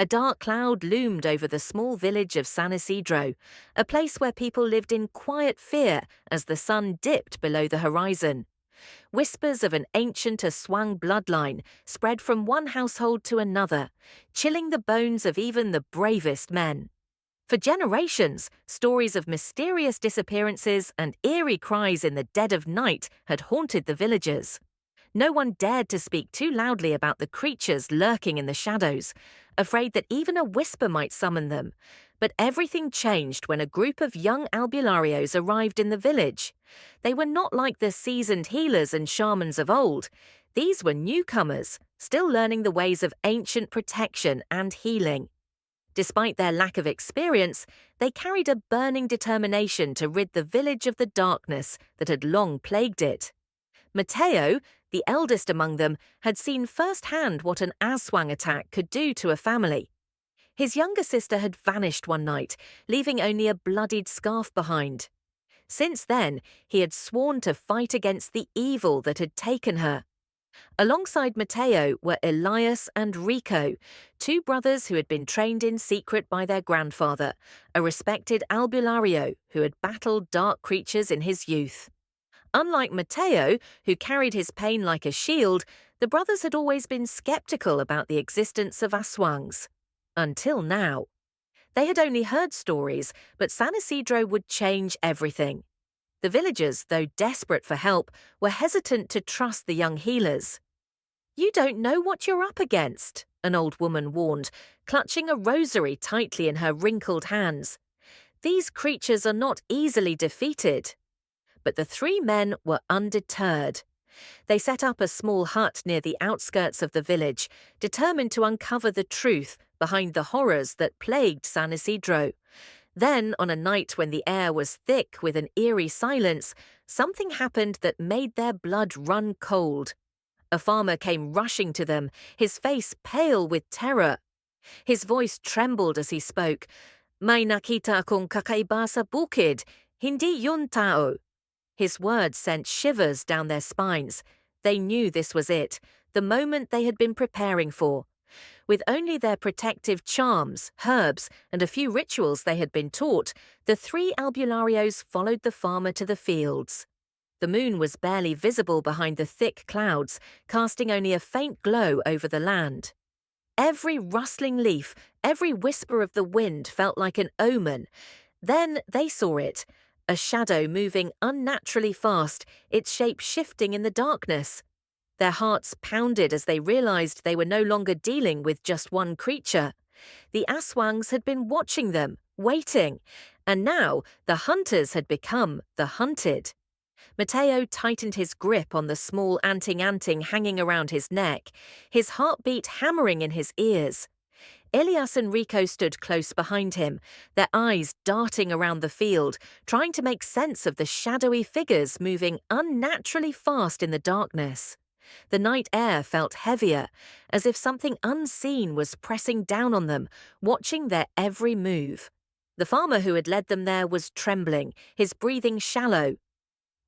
A dark cloud loomed over the small village of San Isidro, a place where people lived in quiet fear as the sun dipped below the horizon. Whispers of an ancient Aswang bloodline spread from one household to another, chilling the bones of even the bravest men. For generations, stories of mysterious disappearances and eerie cries in the dead of night had haunted the villagers. No one dared to speak too loudly about the creatures lurking in the shadows, afraid that even a whisper might summon them. But everything changed when a group of young Albularios arrived in the village. They were not like the seasoned healers and shamans of old. These were newcomers, still learning the ways of ancient protection and healing. Despite their lack of experience, they carried a burning determination to rid the village of the darkness that had long plagued it. Mateo, the eldest among them, had seen firsthand what an Aswang attack could do to a family. His younger sister had vanished one night, leaving only a bloodied scarf behind. Since then, he had sworn to fight against the evil that had taken her. Alongside Mateo were Elias and Rico, two brothers who had been trained in secret by their grandfather, a respected Albulario who had battled dark creatures in his youth. Unlike Mateo, who carried his pain like a shield, the brothers had always been skeptical about the existence of Aswangs. Until now. They had only heard stories, but San Isidro would change everything. The villagers, though desperate for help, were hesitant to trust the young healers. "You don't know what you're up against," an old woman warned, clutching a rosary tightly in her wrinkled hands. "These creatures are not easily defeated." But the three men were undeterred. They set up a small hut near the outskirts of the village, determined to uncover the truth behind the horrors that plagued San Isidro. Then, on a night when the air was thick with an eerie silence, something happened that made their blood run cold. A farmer came rushing to them, his face pale with terror. His voice trembled as he spoke. "May nakita akong kakaiba sa bukid, hindi yun tao." His words sent shivers down their spines. They knew this was it, the moment they had been preparing for. With only their protective charms, herbs, and a few rituals they had been taught, the three Albularios followed the farmer to the fields. The moon was barely visible behind the thick clouds, casting only a faint glow over the land. Every rustling leaf, every whisper of the wind felt like an omen. Then they saw it. A shadow moving unnaturally fast, its shape shifting in the darkness. Their hearts pounded as they realized they were no longer dealing with just one creature. The Aswangs had been watching them, waiting, and now the hunters had become the hunted. Mateo tightened his grip on the small anting hanging around his neck, his heartbeat hammering in his ears. Elias and Rico stood close behind him, their eyes darting around the field, trying to make sense of the shadowy figures moving unnaturally fast in the darkness. The night air felt heavier, as if something unseen was pressing down on them, watching their every move. The farmer who had led them there was trembling, his breathing shallow.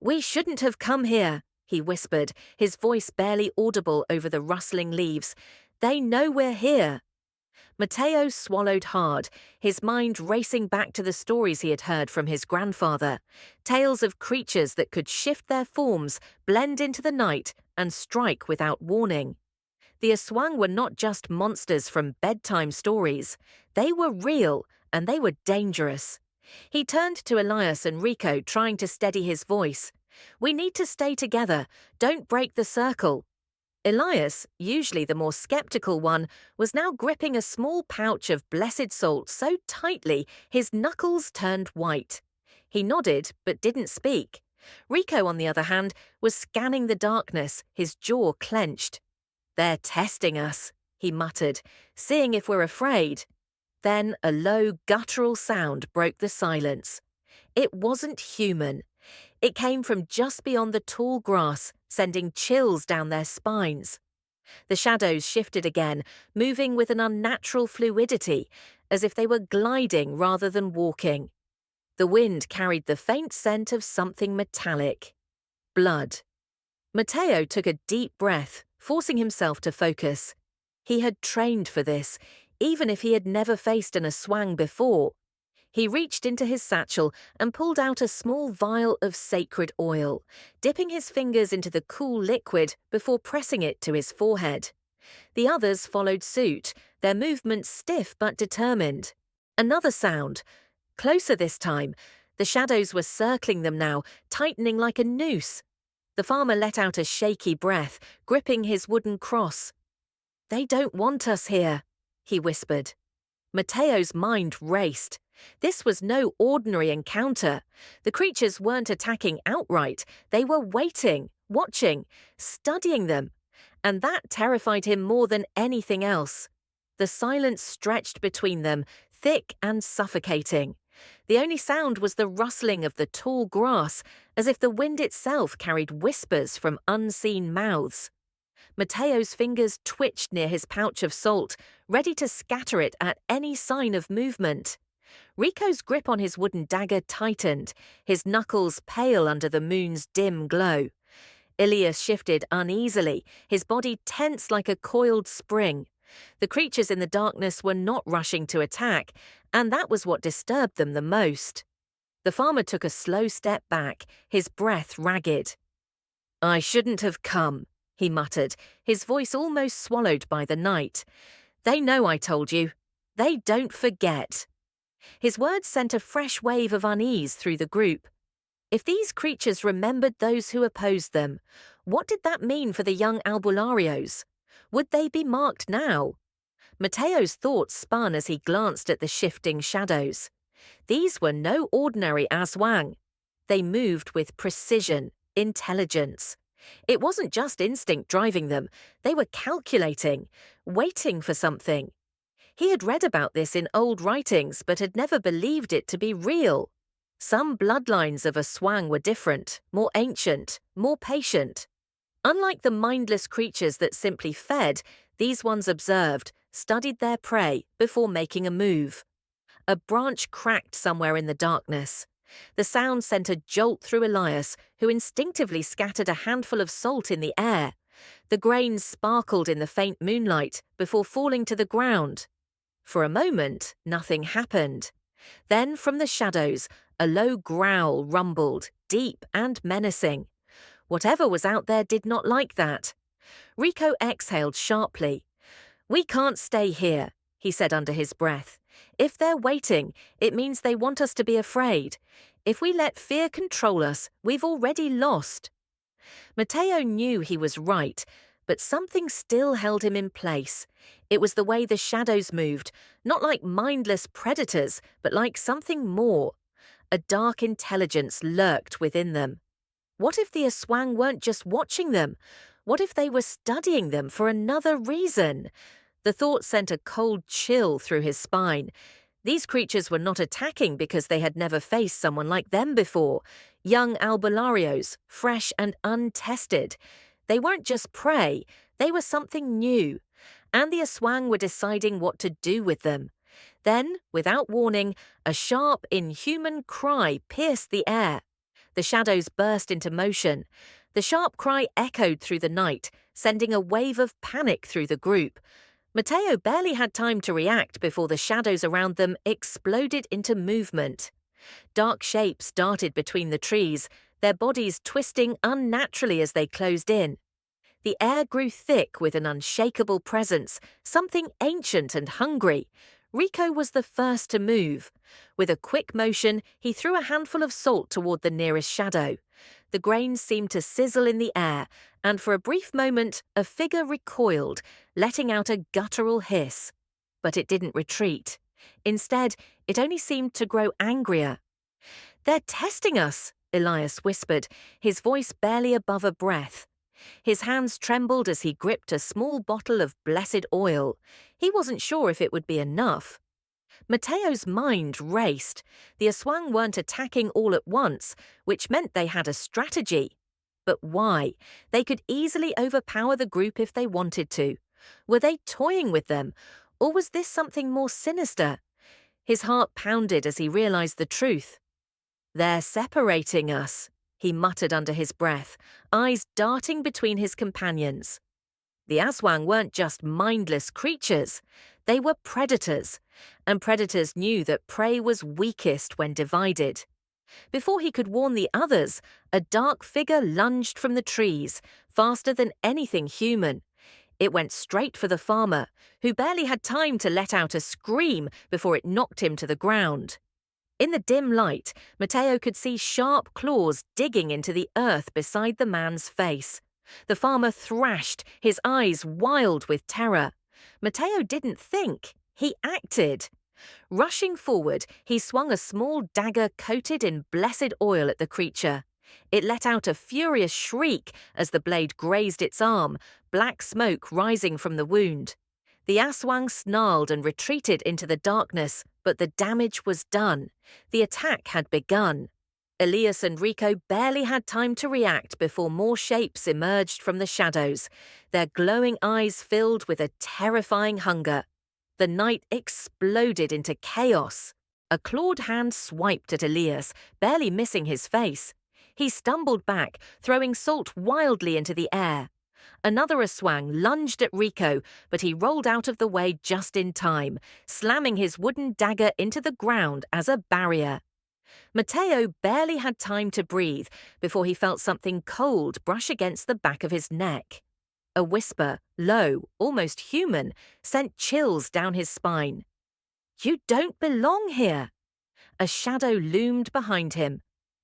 "We shouldn't have come here," he whispered, his voice barely audible over the rustling leaves. "They know we're here." Mateo swallowed hard, his mind racing back to the stories he had heard from his grandfather, tales of creatures that could shift their forms, blend into the night, and strike without warning. The Aswang were not just monsters from bedtime stories. They were real, and they were dangerous. He turned to Elias and Rico, trying to steady his voice. "We need to stay together. Don't break the circle." Elias, usually the more skeptical one, was now gripping a small pouch of blessed salt so tightly his knuckles turned white. He nodded but didn't speak. Rico, on the other hand, was scanning the darkness, his jaw clenched. "They're testing us," he muttered, "seeing if we're afraid." Then a low, guttural sound broke the silence. It wasn't human. It came from just beyond the tall grass, sending chills down their spines. The shadows shifted again, moving with an unnatural fluidity, as if they were gliding rather than walking. The wind carried the faint scent of something metallic. Blood. Mateo took a deep breath, forcing himself to focus. He had trained for this. even if he had never faced an Aswang before. He reached into his satchel and pulled out a small vial of sacred oil, dipping his fingers into the cool liquid before pressing it to his forehead. The others followed suit, their movements stiff but determined. Another sound. Closer this time. The shadows were circling them now, tightening like a noose. The farmer let out a shaky breath, gripping his wooden cross. "They don't want us here," he whispered. Mateo's mind raced. This was no ordinary encounter. The creatures weren't attacking outright. They were waiting, watching, studying them. And that terrified him more than anything else. The silence stretched between them, thick and suffocating. The only sound was the rustling of the tall grass, as if the wind itself carried whispers from unseen mouths. Mateo's fingers twitched near his pouch of salt, ready to scatter it at any sign of movement. Rico's grip on his wooden dagger tightened, his knuckles pale under the moon's dim glow. Ilias shifted uneasily, his body tense like a coiled spring. The creatures in the darkness were not rushing to attack, and that was what disturbed them the most. The farmer took a slow step back, his breath ragged. "I shouldn't have come," he muttered, his voice almost swallowed by the night. "They know I told you. They don't forget." His words sent a fresh wave of unease through the group. If these creatures remembered those who opposed them, what did that mean for the young Albularyos? Would they be marked now? Mateo's thoughts spun as he glanced at the shifting shadows. These were no ordinary Aswang. They moved with precision, intelligence. It wasn't just instinct driving them, they were calculating, waiting for something. He had read about this in old writings but had never believed it to be real. Some bloodlines of Aswang were different, more ancient, more patient. Unlike the mindless creatures that simply fed, these ones observed, studied their prey before making a move. A branch cracked somewhere in the darkness. The sound sent a jolt through Elias, who instinctively scattered a handful of salt in the air. The grains sparkled in the faint moonlight before falling to the ground. For a moment, nothing happened. Then, from the shadows, a low growl rumbled, deep and menacing. Whatever was out there did not like that. Rico exhaled sharply. "We can't stay here," he said under his breath. "If they're waiting, it means they want us to be afraid. If we let fear control us, we've already lost." Mateo knew he was right, but something still held him in place. It was the way the shadows moved, not like mindless predators, but like something more. A dark intelligence lurked within them. What if the Aswang weren't just watching them? What if they were studying them for another reason? The thought sent a cold chill through his spine. These creatures were not attacking because they had never faced someone like them before. Young Albularyos, fresh and untested. They weren't just prey, they were something new. And the Aswang were deciding what to do with them. Then, without warning, a sharp, inhuman cry pierced the air. The shadows burst into motion. The sharp cry echoed through the night, sending a wave of panic through the group. Mateo barely had time to react before the shadows around them exploded into movement. Dark shapes darted between the trees, their bodies twisting unnaturally as they closed in. The air grew thick with an unshakable presence, something ancient and hungry. Rico was the first to move. With a quick motion, he threw a handful of salt toward the nearest shadow. The grains seemed to sizzle in the air, and for a brief moment, a figure recoiled, letting out a guttural hiss. But it didn't retreat. Instead, it only seemed to grow angrier. "They're testing us," Elias whispered, his voice barely above a breath. His hands trembled as he gripped a small bottle of blessed oil. He wasn't sure if it would be enough. Mateo's mind raced. The Aswang weren't attacking all at once, which meant they had a strategy. But why? They could easily overpower the group if they wanted to. Were they toying with them? Or was this something more sinister? His heart pounded as he realized the truth. "They're separating us," he muttered under his breath, eyes darting between his companions. The Aswang weren't just mindless creatures. They were predators, and predators knew that prey was weakest when divided. Before he could warn the others, a dark figure lunged from the trees, faster than anything human. It went straight for the farmer, who barely had time to let out a scream before it knocked him to the ground. In the dim light, Matteo could see sharp claws digging into the earth beside the man's face. The farmer thrashed, his eyes wild with terror. Matteo didn't think, he acted. Rushing forward, he swung a small dagger coated in blessed oil at the creature. It let out a furious shriek as the blade grazed its arm, black smoke rising from the wound. The Aswang snarled and retreated into the darkness, but the damage was done. The attack had begun. Elias and Rico barely had time to react before more shapes emerged from the shadows, their glowing eyes filled with a terrifying hunger. The night exploded into chaos. A clawed hand swiped at Elias, barely missing his face. He stumbled back, throwing salt wildly into the air. Another Aswang lunged at Rico, but he rolled out of the way just in time, slamming his wooden dagger into the ground as a barrier. Matteo barely had time to breathe before he felt something cold brush against the back of his neck. A whisper, low, almost human, sent chills down his spine. "You don't belong here." A shadow loomed behind him.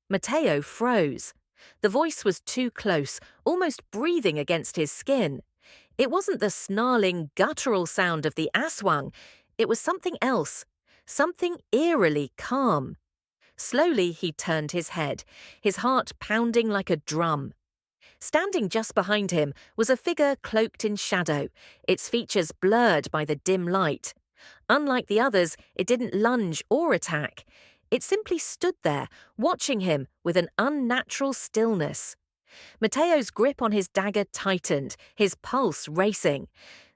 Matteo froze. The voice was too close, almost breathing against his skin. It wasn't the snarling, guttural sound of the Aswang. It was something else, something eerily calm. Slowly he turned his head, his heart pounding like a drum. Standing just behind him was a figure cloaked in shadow, its features blurred by the dim light. Unlike the others, it didn't lunge or attack. It simply stood there, watching him with an unnatural stillness. Matteo's grip on his dagger tightened, his pulse racing.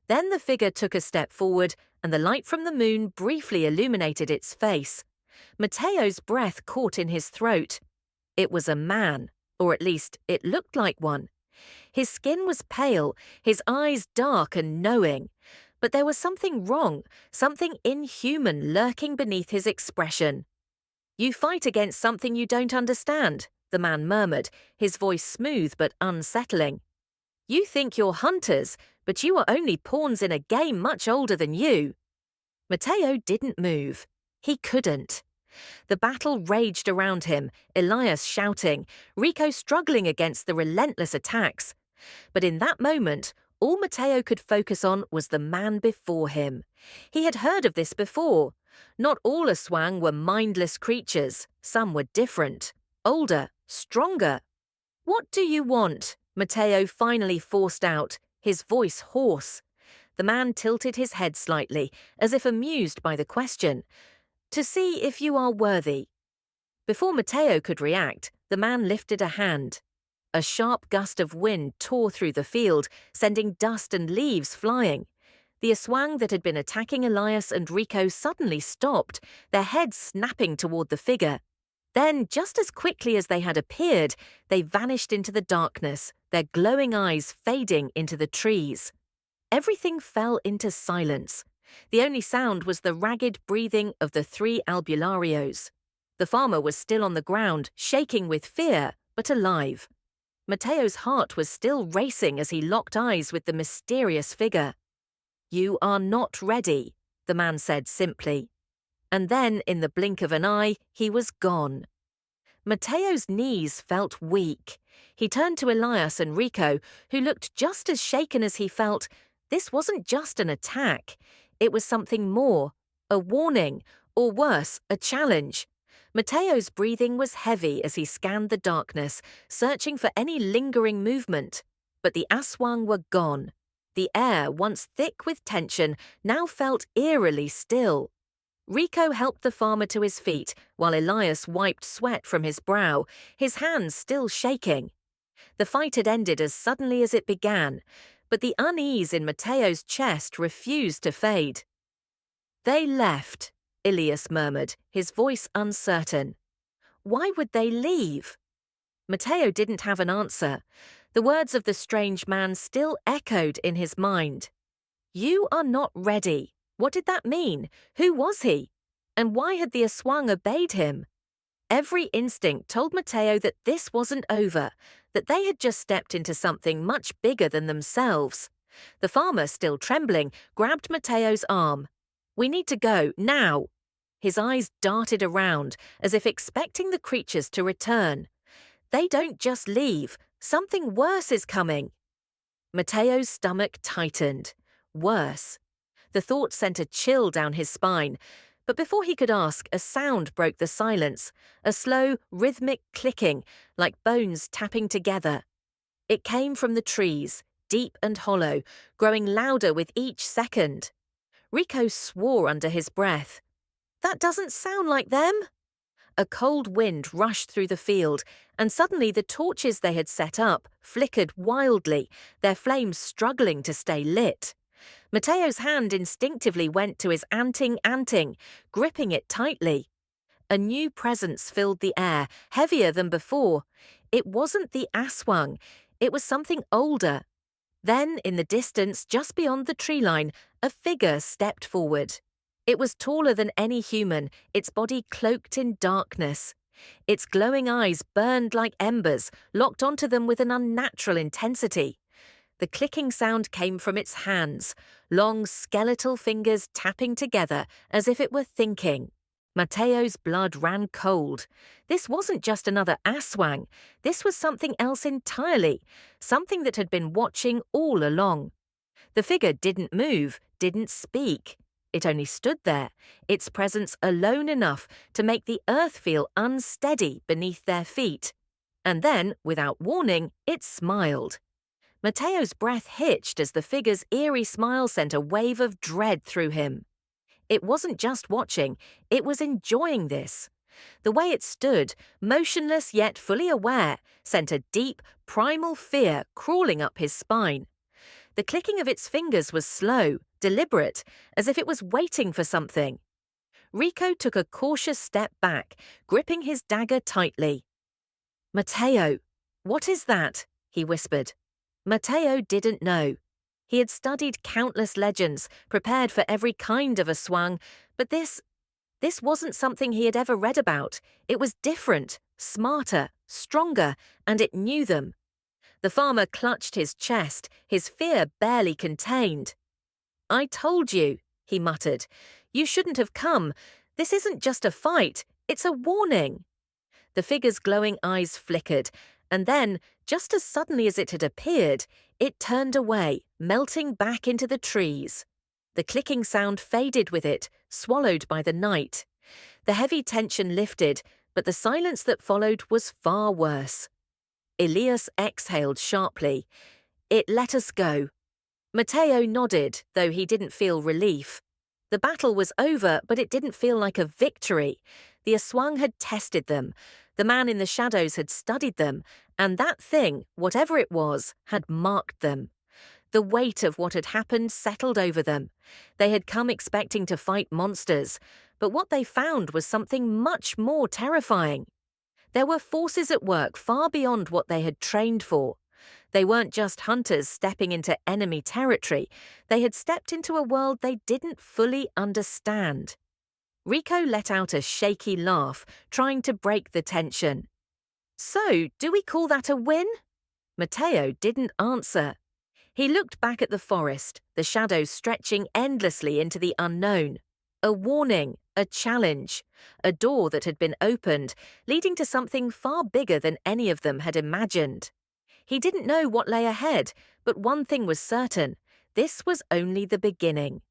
Then the figure took a step forward, and the light from the moon briefly illuminated its face. Matteo's breath caught in his throat. It was a man, or at least it looked like one. His skin was pale, his eyes dark and knowing. But there was something wrong, something inhuman lurking beneath his expression. "You fight against something you don't understand," the man murmured, his voice smooth but unsettling. "You think you're hunters, but you are only pawns in a game much older than you." Matteo didn't move. He couldn't. The battle raged around him, Elias shouting, Rico struggling against the relentless attacks. But in that moment, all Matteo could focus on was the man before him. He had heard of this before. Not all Aswang were mindless creatures. Some were different, older, stronger. "What do you want?" Matteo finally forced out, his voice hoarse. The man tilted his head slightly, as if amused by the question. "To see if you are worthy." Before Matteo could react, the man lifted a hand. A sharp gust of wind tore through the field, sending dust and leaves flying. The Aswang that had been attacking Elias and Rico suddenly stopped, their heads snapping toward the figure. Then, just as quickly as they had appeared, they vanished into the darkness, their glowing eyes fading into the trees. Everything fell into silence. The only sound was the ragged breathing of the 3 Albularyos. The farmer was still on the ground, shaking with fear, but alive. Matteo's heart was still racing as he locked eyes with the mysterious figure. "You are not ready," the man said simply. And then, in the blink of an eye, he was gone. Matteo's knees felt weak. He turned to Elias and Rico, who looked just as shaken as he felt. This wasn't just an attack. It was something more, a warning, or worse, a challenge. Matteo's breathing was heavy as he scanned the darkness, searching for any lingering movement. But the Aswang were gone. The air, once thick with tension, now felt eerily still. Rico helped the farmer to his feet, while Elias wiped sweat from his brow, his hands still shaking. The fight had ended as suddenly as it began, but the unease in Matteo's chest refused to fade. "They left," Elias murmured, his voice uncertain. "Why would they leave?" Matteo didn't have an answer. The words of the strange man still echoed in his mind. "You are not ready," What did that mean? Who was he? And why had the Aswang obeyed him? Every instinct told Matteo that this wasn't over, that they had just stepped into something much bigger than themselves. The farmer, still trembling, grabbed Matteo's arm. "We need to go, now!" His eyes darted around, as if expecting the creatures to return. They don't just leave. Something worse is coming. Matteo's stomach tightened. Worse. The thought sent a chill down his spine. But before he could ask, a sound broke the silence, a slow, rhythmic clicking, like bones tapping together. It came from the trees, deep and hollow, growing louder with each second. Rico swore under his breath. "That doesn't sound like them." A cold wind rushed through the field, and suddenly the torches they had set up flickered wildly, their flames struggling to stay lit. Matteo's hand instinctively went to his anting, gripping it tightly. A new presence filled the air, heavier than before. It wasn't the Aswang, it was something older. Then, in the distance, just beyond the tree line, a figure stepped forward. It was taller than any human, its body cloaked in darkness. Its glowing eyes burned like embers, locked onto them with an unnatural intensity. The clicking sound came from its hands, long skeletal fingers tapping together as if it were thinking. Matteo's blood ran cold. This wasn't just another Aswang. This was something else entirely, something that had been watching all along. The figure didn't move, didn't speak. It only stood there, its presence alone enough to make the earth feel unsteady beneath their feet. And then, without warning, it smiled. Matteo's breath hitched as the figure's eerie smile sent a wave of dread through him. It wasn't just watching, it was enjoying this. The way it stood, motionless yet fully aware, sent a deep, primal fear crawling up his spine. The clicking of its fingers was slow, deliberate, as if it was waiting for something. Rico took a cautious step back, gripping his dagger tightly. "Matteo, what is that?" he whispered. Matteo didn't know. He had studied countless legends, prepared for every kind of Aswang, but this wasn't something he had ever read about. It was different, smarter, stronger, and it knew them. The farmer clutched his chest, his fear barely contained. "I told you," he muttered. "You shouldn't have come. This isn't just a fight, it's a warning." The figure's glowing eyes flickered, and then, just as suddenly as it had appeared, it turned away, melting back into the trees. The clicking sound faded with it, swallowed by the night. The heavy tension lifted, but the silence that followed was far worse. Elias exhaled sharply. "It let us go." Matteo nodded, though he didn't feel relief. The battle was over, but it didn't feel like a victory. The Aswang had tested them. The man in the shadows had studied them, and that thing, whatever it was, had marked them. The weight of what had happened settled over them. They had come expecting to fight monsters, but what they found was something much more terrifying. There were forces at work far beyond what they had trained for. They weren't just hunters stepping into enemy territory. They had stepped into a world they didn't fully understand. Rico let out a shaky laugh, trying to break the tension. "So, do we call that a win?" Matteo didn't answer. He looked back at the forest, the shadows stretching endlessly into the unknown. A warning, a challenge, a door that had been opened, leading to something far bigger than any of them had imagined. He didn't know what lay ahead, but one thing was certain: this was only the beginning.